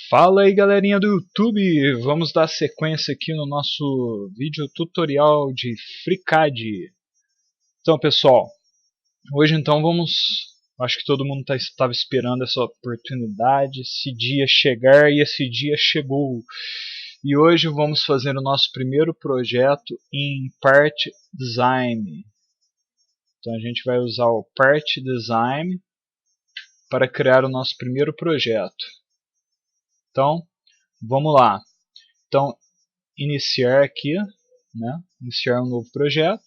Fala aí, galerinha do YouTube, vamos dar sequência aqui no nosso vídeo tutorial de FreeCAD. Então pessoal, hoje então acho que todo mundo estava esperando essa oportunidade, esse dia chegar e esse dia chegou. E hoje vamos fazer o nosso primeiro projeto em Part Design. Então a gente vai usar o Part Design para criar o nosso primeiro projeto. Então, vamos lá. Então, iniciar aqui, né? Iniciar um novo projeto.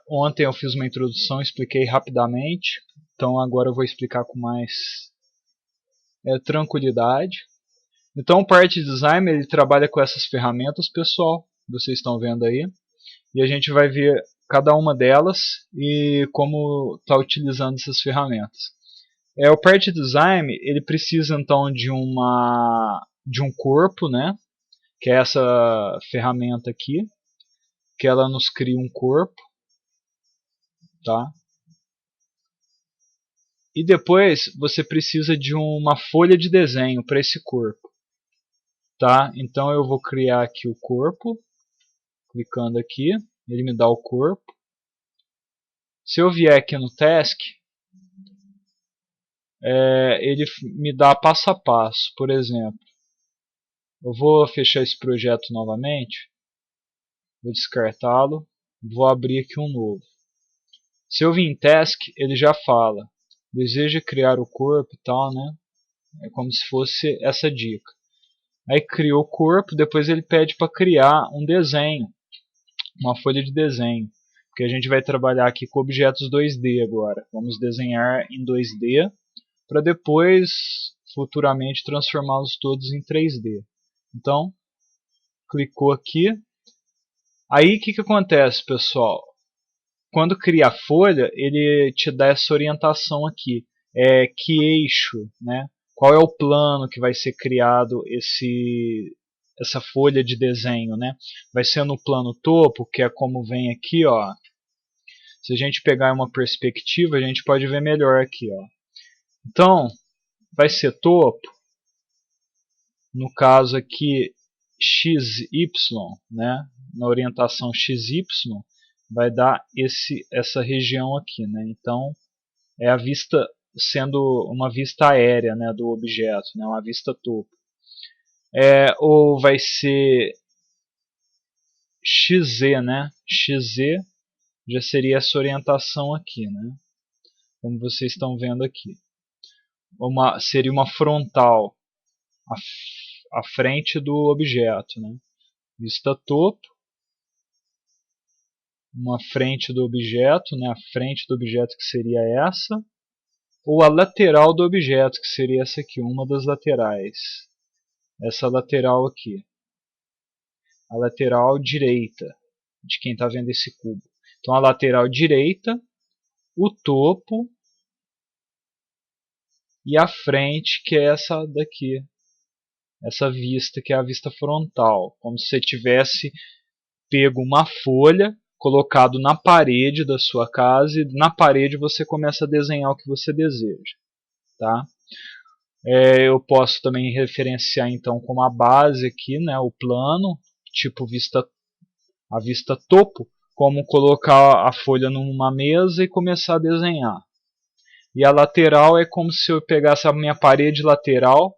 Ontem eu fiz uma introdução, expliquei rapidamente, então agora eu vou explicar com mais tranquilidade. Então o Part Design ele trabalha com essas ferramentas, pessoal, vocês estão vendo aí, e a gente vai ver cada uma delas e como está utilizando essas ferramentas. O Part Design ele precisa então de um corpo, né? Que é essa ferramenta aqui, que ela nos cria um corpo, tá? E depois você precisa de uma folha de desenho para esse corpo, tá? Então eu vou criar aqui o corpo, clicando aqui, ele me dá o corpo. Se eu vier aqui no Task, ele me dá passo a passo. Por exemplo, eu vou fechar esse projeto novamente, vou descartá-lo, vou abrir aqui um novo. Se eu vir em Task, ele já fala, deseja criar o corpo e tal, né? É como se fosse essa dica. Aí cria o corpo, depois ele pede para criar um desenho, uma folha de desenho. Porque a gente vai trabalhar aqui com objetos 2D agora. Vamos desenhar em 2D para depois, futuramente, transformá-los todos em 3D. Então, clicou aqui. Aí o que acontece, pessoal? Quando cria a folha, ele te dá essa orientação aqui. Que eixo, né? Qual é o plano que vai ser criado essa folha de desenho, né? Vai ser no plano topo, que é como vem aqui, ó. Se a gente pegar uma perspectiva, a gente pode ver melhor aqui, ó. Então, vai ser topo, no caso aqui XY, né? Na orientação XY, vai dar essa região aqui, né? Então, é a vista sendo uma vista aérea, né, do objeto, né, uma vista topo. Ou vai ser XZ, né? XZ já seria essa orientação aqui, né? Como vocês estão vendo aqui. Seria uma frontal à frente do objeto, né? Vista topo, uma frente do objeto, né? A frente do objeto que seria essa, ou a lateral do objeto, que seria essa aqui, uma das laterais. Essa lateral aqui. A lateral direita de quem está vendo esse cubo. Então a lateral direita, o topo e a frente, que é essa daqui. Essa vista, que é a vista frontal. Como se você tivesse pego uma folha, colocado na parede da sua casa, e na parede você começa a desenhar o que você deseja. Tá? Eu posso também referenciar então como a base aqui, né, o plano, tipo a vista topo, como colocar a folha numa mesa e começar a desenhar. E a lateral é como se eu pegasse a minha parede lateral,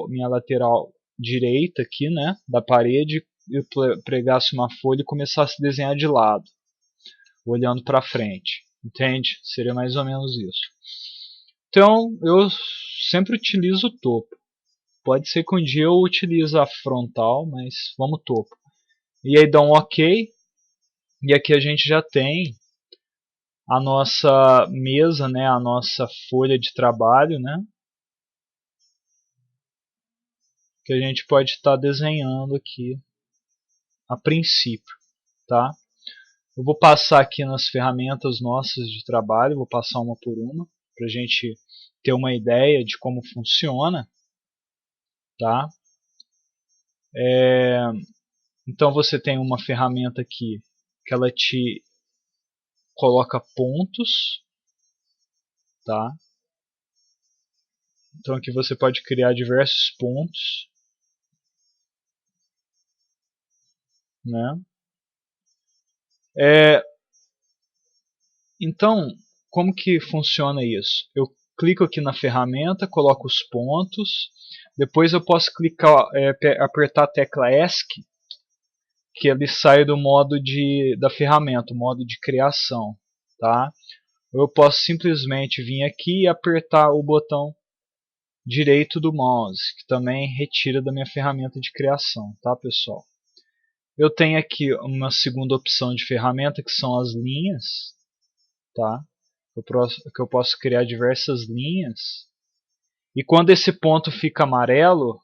minha lateral direita aqui, né, da parede, eu pregasse uma folha e começasse a desenhar de lado, olhando para frente. Entende? Seria mais ou menos isso. Então, eu sempre utilizo o topo. Pode ser que um dia eu utilize a frontal, mas vamos topo. E aí dá um OK. E aqui a gente já tem a nossa mesa, né, a nossa folha de trabalho, né, que a gente pode estar desenhando aqui a princípio. Tá? Eu vou passar aqui nas ferramentas nossas de trabalho, vou passar uma por uma, para a gente ter uma ideia de como funciona. Tá? Então você tem uma ferramenta aqui que ela te coloca pontos, tá? Então aqui você pode criar diversos pontos, né? Então, como que funciona isso? Eu clico aqui na ferramenta, coloco os pontos, depois eu posso clicar, apertar a tecla ESC, que ele sai do modo da ferramenta, o modo de criação, tá? Ou eu posso simplesmente vir aqui e apertar o botão direito do mouse, que também retira da minha ferramenta de criação, tá, pessoal? Eu tenho aqui uma segunda opção de ferramenta, que são as linhas, tá? Que eu posso criar diversas linhas. E quando esse ponto fica amarelo,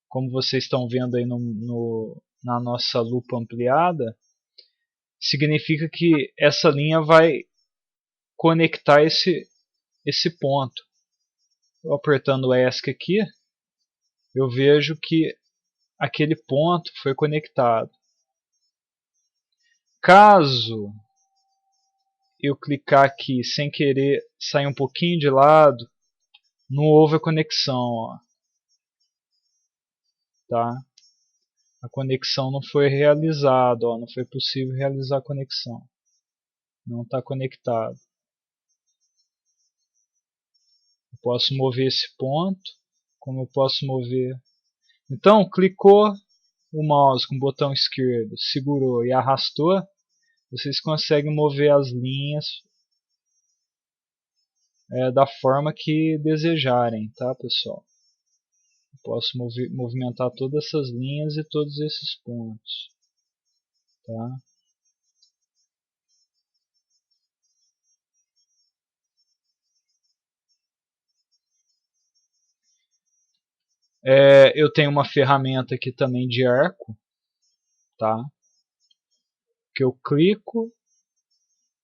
como vocês estão vendo aí na nossa lupa ampliada, significa que essa linha vai conectar esse ponto. Eu apertando o ESC aqui, eu vejo que aquele ponto foi conectado. Caso eu clicar aqui sem querer sair um pouquinho de lado, não houve a conexão, ó, tá? A conexão não foi realizada, ó, não foi possível realizar a conexão. Não está conectado. Eu posso mover esse ponto, como eu posso mover. Então, clicou o mouse com o botão esquerdo, segurou e arrastou, vocês conseguem mover as linhas da forma que desejarem, tá, pessoal? Eu posso movimentar todas essas linhas e todos esses pontos, tá? Eu tenho uma ferramenta aqui também de arco, tá? Que eu clico,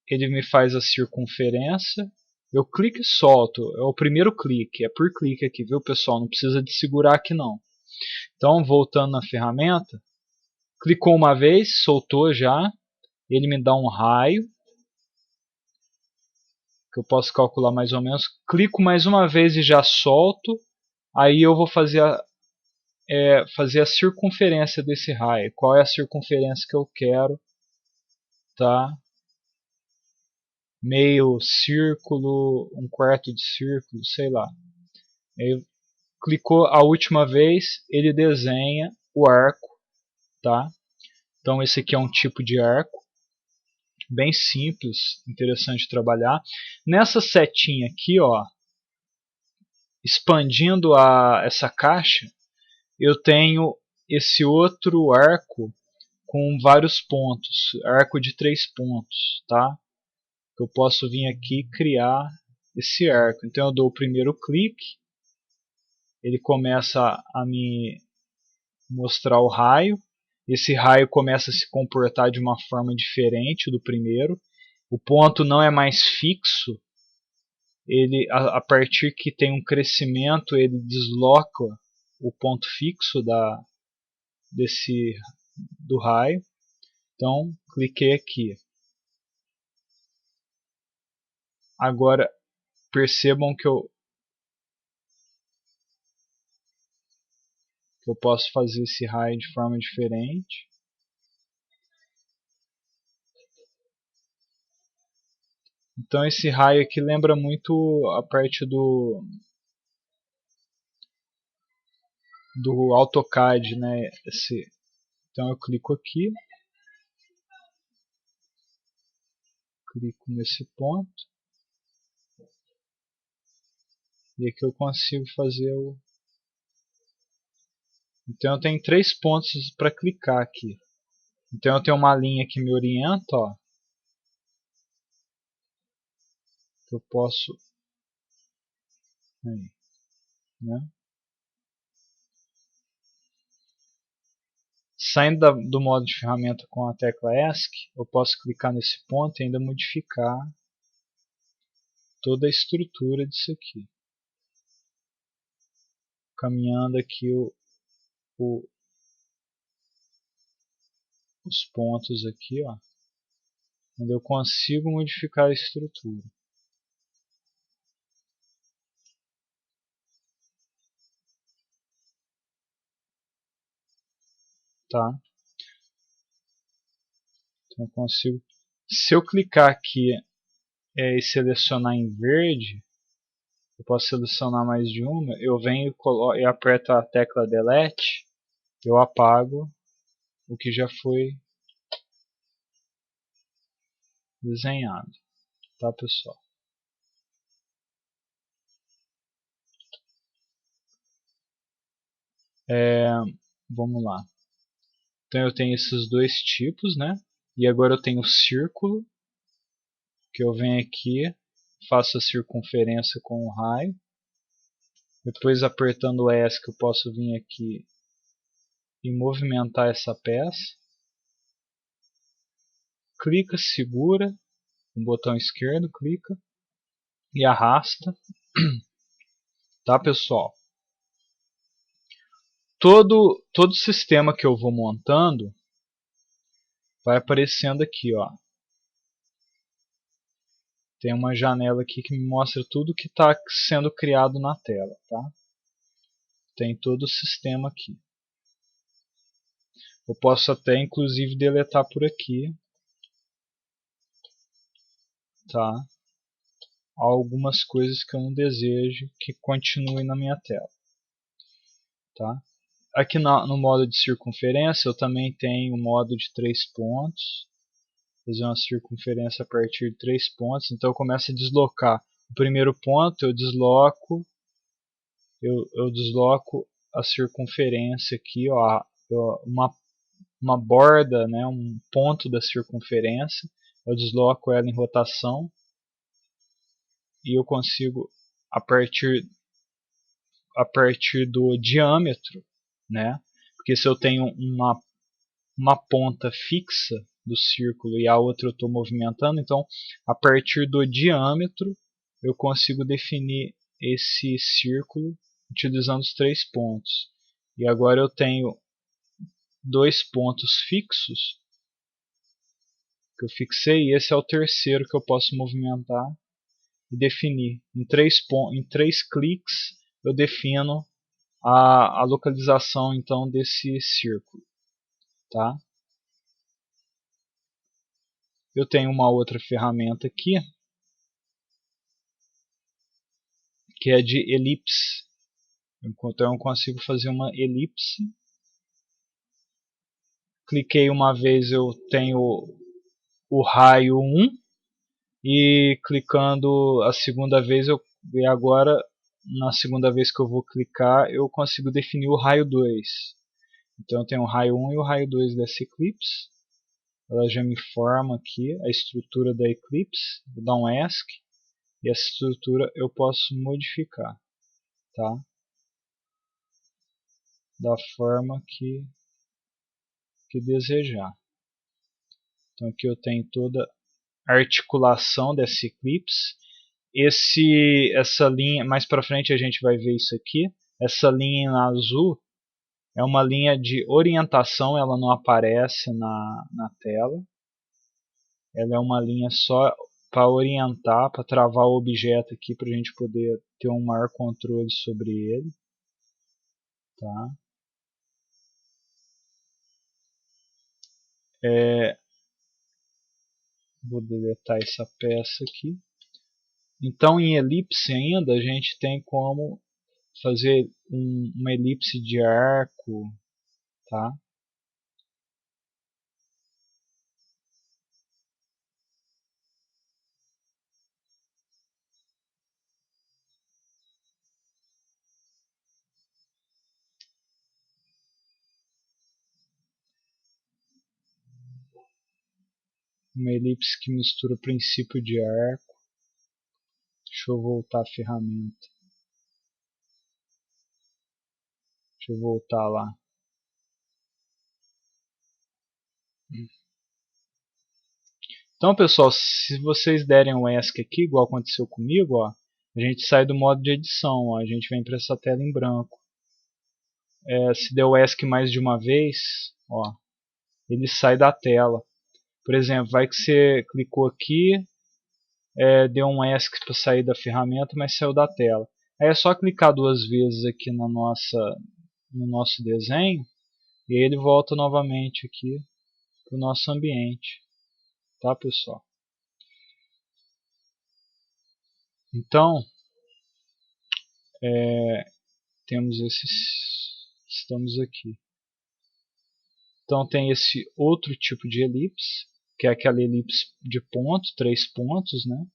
ele me faz a circunferência. Eu clico e solto, é o primeiro clique, é por clique aqui, viu, pessoal? Não precisa de segurar aqui não. Então, voltando na ferramenta, clicou uma vez, soltou já, ele me dá um raio, que eu posso calcular mais ou menos. Clico mais uma vez e já solto, aí eu vou fazer a circunferência desse raio. Qual é a circunferência que eu quero, tá? Meio círculo, um quarto de círculo, sei lá. Aí clicou a última vez, ele desenha o arco, tá? Então esse aqui é um tipo de arco, bem simples, interessante de trabalhar. Nessa setinha aqui, ó, expandindo essa caixa, eu tenho esse outro arco com vários pontos, arco de 3 pontos, tá? Eu posso vir aqui e criar esse arco. Então eu dou o primeiro clique, ele começa a me mostrar o raio. Esse raio começa a se comportar de uma forma diferente do primeiro. O ponto não é mais fixo. Ele, a partir que tem um crescimento, ele desloca o ponto fixo do raio. Então, cliquei aqui. Agora, percebam que eu posso fazer esse raio de forma diferente. Então esse raio aqui lembra muito a parte do AutoCAD, né? Então eu clico aqui, clico nesse ponto, e aqui eu consigo fazer o... Então eu tenho 3 pontos para clicar aqui. Então eu tenho uma linha que me orienta, ó, que eu posso... Aí, né? Saindo do modo de ferramenta com a tecla ESC, eu posso clicar nesse ponto e ainda modificar toda a estrutura disso aqui. Caminhando aqui os pontos aqui, ó, onde eu consigo modificar a estrutura. tá? Então eu consigo, se eu clicar aqui e selecionar em verde, eu posso selecionar mais de uma, eu venho e aperto a tecla Delete, eu apago o que já foi desenhado, tá, pessoal? Vamos lá. Então eu tenho esses dois tipos, né? E agora eu tenho o círculo, que eu venho aqui, faço a circunferência com o raio. Depois, apertando o ESC, eu posso vir aqui e movimentar essa peça. Clica, segura, com o botão esquerdo, clica e arrasta. Tá, pessoal? Todo sistema que eu vou montando vai aparecendo aqui, ó. Tem uma janela aqui que me mostra tudo que está sendo criado na tela, tá? Tem todo o sistema aqui. Eu posso até inclusive deletar por aqui, tá? Algumas coisas que eu não desejo que continuem na minha tela, tá? Aqui no modo de circunferência eu também tenho o modo de 3 pontos, fazer uma circunferência a partir de 3 pontos, então eu começo a deslocar. O primeiro ponto eu desloco a circunferência aqui, ó, uma borda, né, um ponto da circunferência, eu desloco ela em rotação e eu consigo a partir do diâmetro, né? Porque se eu tenho uma ponta fixa do círculo e a outra eu estou movimentando, então a partir do diâmetro eu consigo definir esse círculo utilizando os 3 pontos. E agora eu tenho 2 pontos fixos que eu fixei, e esse é o terceiro que eu posso movimentar e definir. Em 3 cliques eu defino a localização então desse círculo, tá? Eu tenho uma outra ferramenta aqui que é de elipse. Então eu consigo fazer uma elipse. Cliquei uma vez, eu tenho o raio 1 e clicando a segunda vez e agora na segunda vez que eu vou clicar eu consigo definir o raio 2. Então eu tenho o raio 1 e o raio 2 dessa eclipse. Ela já me forma aqui a estrutura da eclipse. Vou dar um ESC e essa estrutura eu posso modificar, tá? Da forma que desejar. Então aqui eu tenho toda a articulação dessa eclipse. Essa linha, mais para frente a gente vai ver isso aqui. Essa linha em azul é uma linha de orientação, ela não aparece na tela. Ela é uma linha só para orientar, para travar o objeto aqui, para a gente poder ter um maior controle sobre ele. Tá? Vou deletar essa peça aqui. Então em elipse ainda a gente tem como fazer uma elipse de arco, tá? Uma elipse que mistura o princípio de arco. Deixa eu voltar a ferramenta. Deixa eu voltar lá. Então, pessoal, se vocês derem um ESC aqui, igual aconteceu comigo, ó, a gente sai do modo de edição, ó, a gente vem para essa tela em branco. Se der o ESC mais de uma vez, ó, ele sai da tela. Por exemplo, vai que você clicou aqui, deu um ESC para sair da ferramenta, mas saiu da tela. Aí é só clicar 2 vezes aqui no nosso desenho, E aí ele volta novamente aqui para o nosso ambiente, tá, pessoal? Então, temos estamos aqui. Então tem esse outro tipo de elipse, que é aquela elipse de ponto, 3 pontos, né?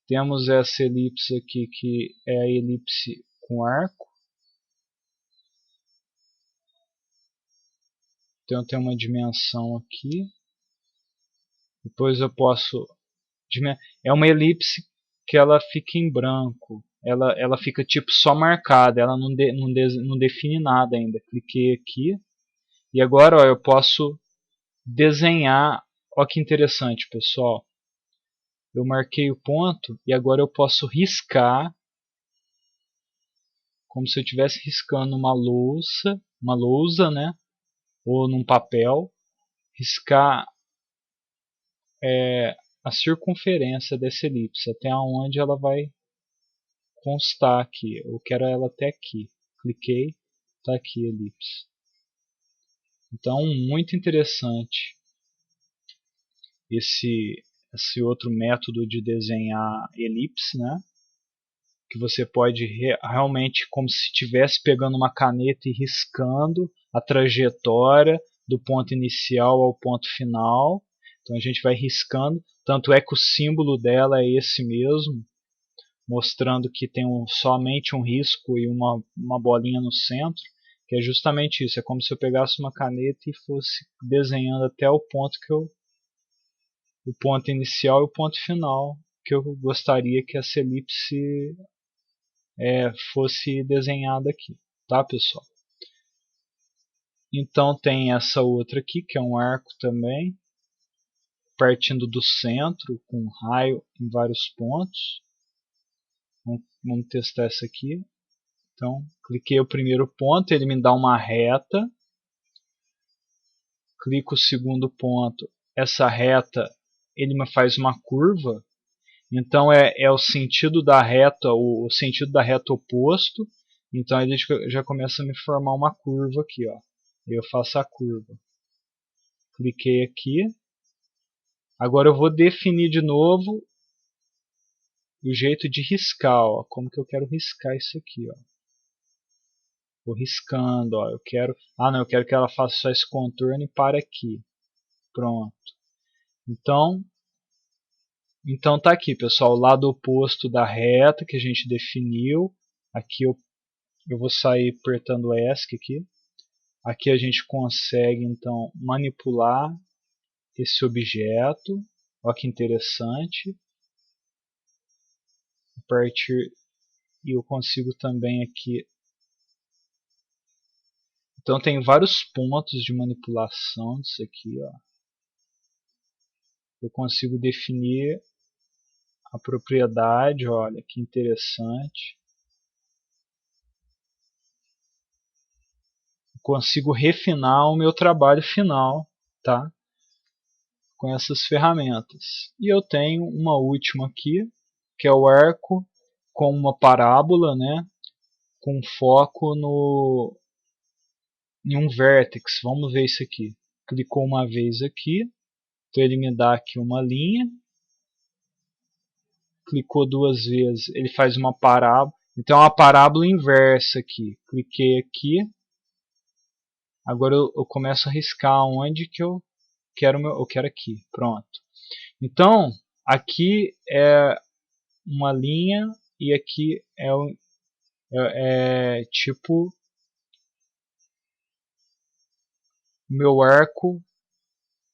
Temos essa elipse aqui, que é a elipse com arco. Então tem uma dimensão aqui. Depois eu posso... É uma elipse que ela fica em branco. Ela fica tipo só marcada, ela não define nada ainda. Cliquei aqui. E agora ó, eu posso desenhar. Olha que interessante, pessoal. Eu marquei o ponto e agora eu posso riscar, como se eu estivesse riscando uma lousa, né? Ou num papel, riscar a circunferência dessa elipse, até onde ela vai constar aqui. Eu quero ela até aqui. Cliquei, está aqui a elipse. Então, muito interessante esse outro método de desenhar elipse, né? Que você pode realmente, como se estivesse pegando uma caneta e riscando a trajetória do ponto inicial ao ponto final. Então a gente vai riscando, tanto é que o símbolo dela é esse mesmo, mostrando que tem somente um risco e uma bolinha no centro, que é justamente isso, é como se eu pegasse uma caneta e fosse desenhando até o ponto o ponto inicial e o ponto final que eu gostaria que essa elipse fosse desenhada aqui, tá, pessoal? Então tem essa outra aqui, que é um arco também, partindo do centro, com um raio em vários pontos. Vamos testar essa aqui. Então, cliquei o primeiro ponto, ele me dá uma reta. Clico o segundo ponto, essa reta, ele me faz uma curva. Então é o sentido da reta, o sentido da reta oposto. Então ele já começa a me formar uma curva aqui, ó. Eu faço a curva. Cliquei aqui. Agora eu vou definir de novo o jeito de riscar, ó. Como que eu quero riscar isso aqui, ó. Vou riscando, ó. Eu quero que ela faça só esse contorno e pare aqui. Pronto. Então tá aqui, pessoal, o lado oposto da reta que a gente definiu. Aqui eu vou sair apertando ESC aqui. Aqui a gente consegue então manipular esse objeto. Olha que interessante. A partir e eu consigo também aqui. Então tem vários pontos de manipulação disso aqui, ó. Eu consigo definir a propriedade, olha que interessante. Consigo refinar o meu trabalho final, tá? Com essas ferramentas. E eu tenho uma última aqui, que é o arco com uma parábola, né? Com foco em um vértex. Vamos ver isso aqui. Clicou uma vez aqui, então ele me dá aqui uma linha. Clicou duas vezes, ele faz uma parábola. Então é uma parábola inversa aqui. Cliquei aqui. Agora eu começo a riscar onde que eu quero eu quero aqui. Pronto. Então aqui é uma linha e aqui é tipo meu arco,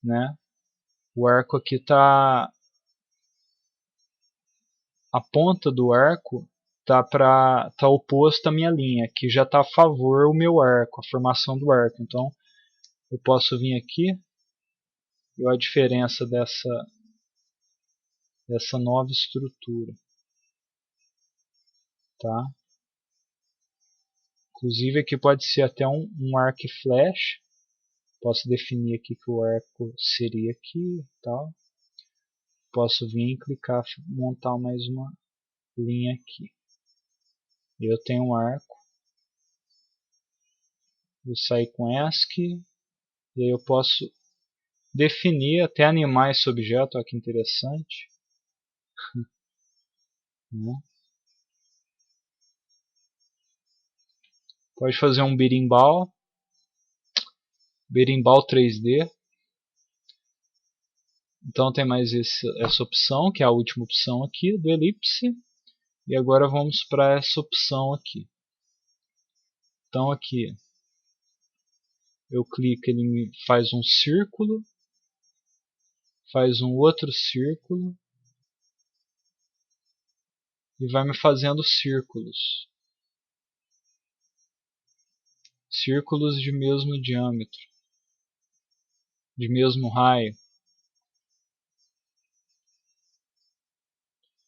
né? O arco aqui tá, a ponta do arco tá oposto à minha linha, que já está a favor o meu arco, a formação do arco. Então eu posso vir aqui e olha a diferença dessa nova estrutura, tá? Inclusive aqui pode ser até um arco e flecha. Posso definir aqui que o arco seria aqui, tal. Posso vir e clicar, montar mais uma linha aqui. Eu tenho um arco Vou sair com ESC. E aí eu posso definir, até animar esse objeto. Olha que interessante. Né? Pode fazer um berimbau. Berimbau 3D. Então tem mais essa opção, que é a última opção aqui do elipse. E agora vamos para essa opção aqui. Então aqui eu clico, ele me faz um círculo, faz um outro círculo e vai me fazendo círculos. Círculos de mesmo diâmetro, de mesmo raio.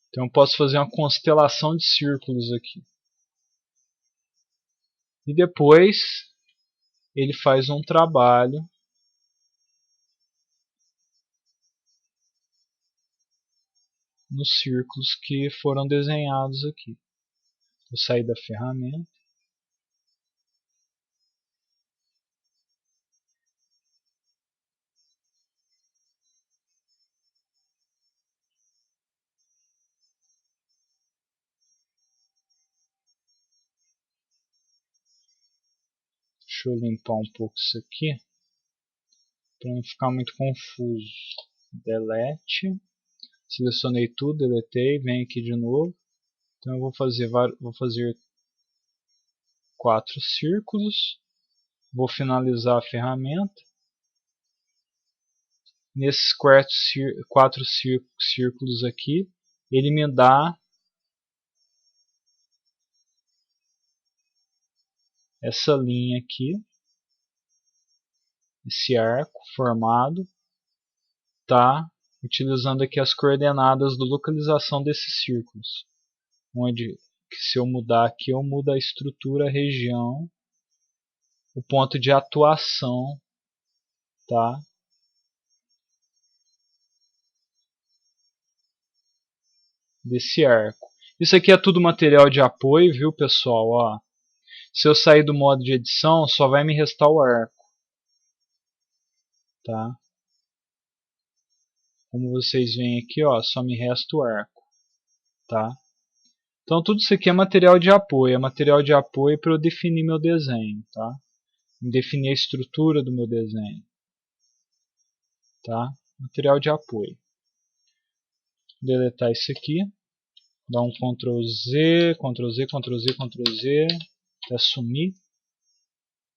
Então eu posso fazer uma constelação de círculos aqui. E depois ele faz um trabalho nos círculos que foram desenhados aqui. Vou sair da ferramenta. Deixa eu limpar um pouco isso aqui, para não ficar muito confuso. Delete. Selecionei tudo, deletei, venho aqui de novo. Então eu vou fazer 4 círculos. Vou finalizar a ferramenta. Nesses 4 círculos aqui, ele me dá essa linha aqui, esse arco formado, tá? Utilizando aqui as coordenadas da localização desses círculos, onde que se eu mudar aqui, eu mudo a estrutura, a região, o ponto de atuação, tá? Desse arco. Isso aqui é tudo material de apoio, viu, pessoal? Ó, se eu sair do modo de edição, só vai me restar o arco, tá? Como vocês veem aqui, ó, só me resta o arco, tá? Então tudo isso aqui é material de apoio para eu definir meu desenho, tá? Definir a estrutura do meu desenho, tá? Material de apoio. Vou deletar isso aqui, dar um Ctrl Z, Ctrl Z, Ctrl Z, Ctrl Z, até sumir.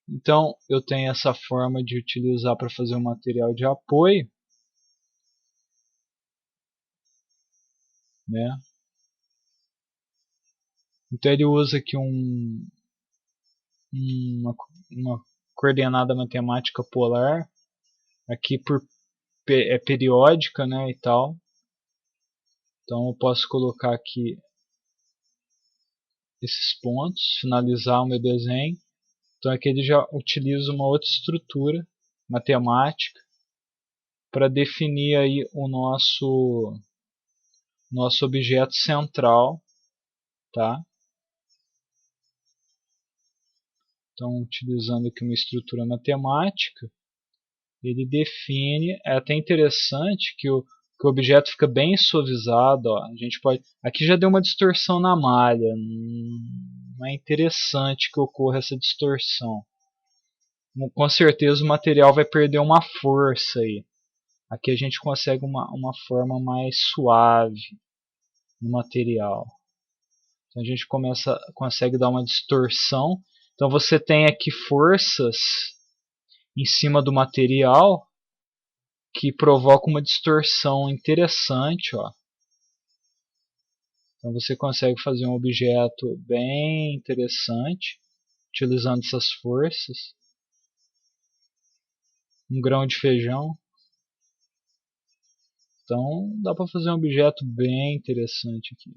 Então eu tenho essa forma de utilizar para fazer um material de apoio, né? Então ele usa aqui uma coordenada matemática polar, aqui é periódica, né, e tal. Então eu posso colocar aqui esses pontos, finalizar o meu desenho. Então aqui ele já utiliza uma outra estrutura matemática para definir aí o nosso objeto central, tá? Então, utilizando aqui uma estrutura matemática, ele define, é até interessante que o objeto fica bem suavizado, ó. A gente pode, aqui já deu uma distorção na malha, não é interessante que ocorra essa distorção. Com certeza o material vai perder uma força aí. Aqui a gente consegue uma forma mais suave no material. Então a gente consegue dar uma distorção. Então você tem aqui forças em cima do material que provoca uma distorção interessante, ó. Então você consegue fazer um objeto bem interessante utilizando essas forças. Um grão de feijão. Então dá para fazer um objeto bem interessante aqui.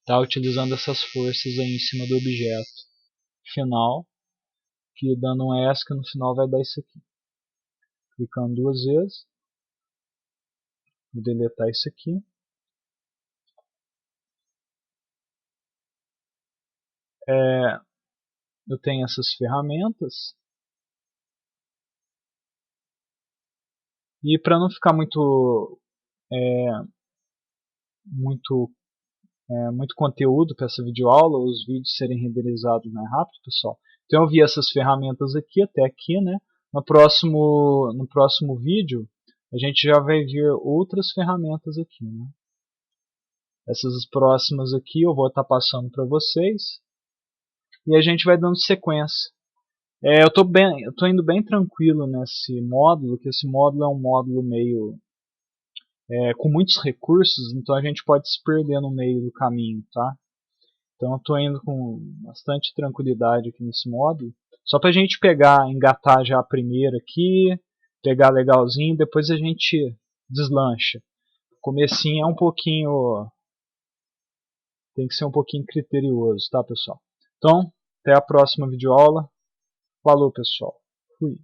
Tá utilizando essas forças aí em cima do objeto final, que dando um ESC no final vai dar isso aqui. Clicando 2 vezes, vou deletar isso aqui. eu tenho essas ferramentas. E para não ficar muito muito conteúdo para essa videoaula, os vídeos serem renderizados mais rápido, pessoal. Então eu vi essas ferramentas aqui, até aqui, né? No próximo vídeo, a gente já vai ver outras ferramentas aqui, né? Essas próximas aqui eu vou estar passando para vocês e a gente vai dando sequência. Eu tô indo bem tranquilo nesse módulo, que esse módulo é um módulo meio com muitos recursos, então a gente pode se perder no meio do caminho, tá? Então eu estou indo com bastante tranquilidade aqui nesse módulo, só para a gente engatar já a primeira aqui, pegar legalzinho, depois a gente deslancha. O comecinho é tem que ser um pouquinho criterioso, tá, pessoal? Então, até a próxima videoaula. Falou, pessoal. Fui.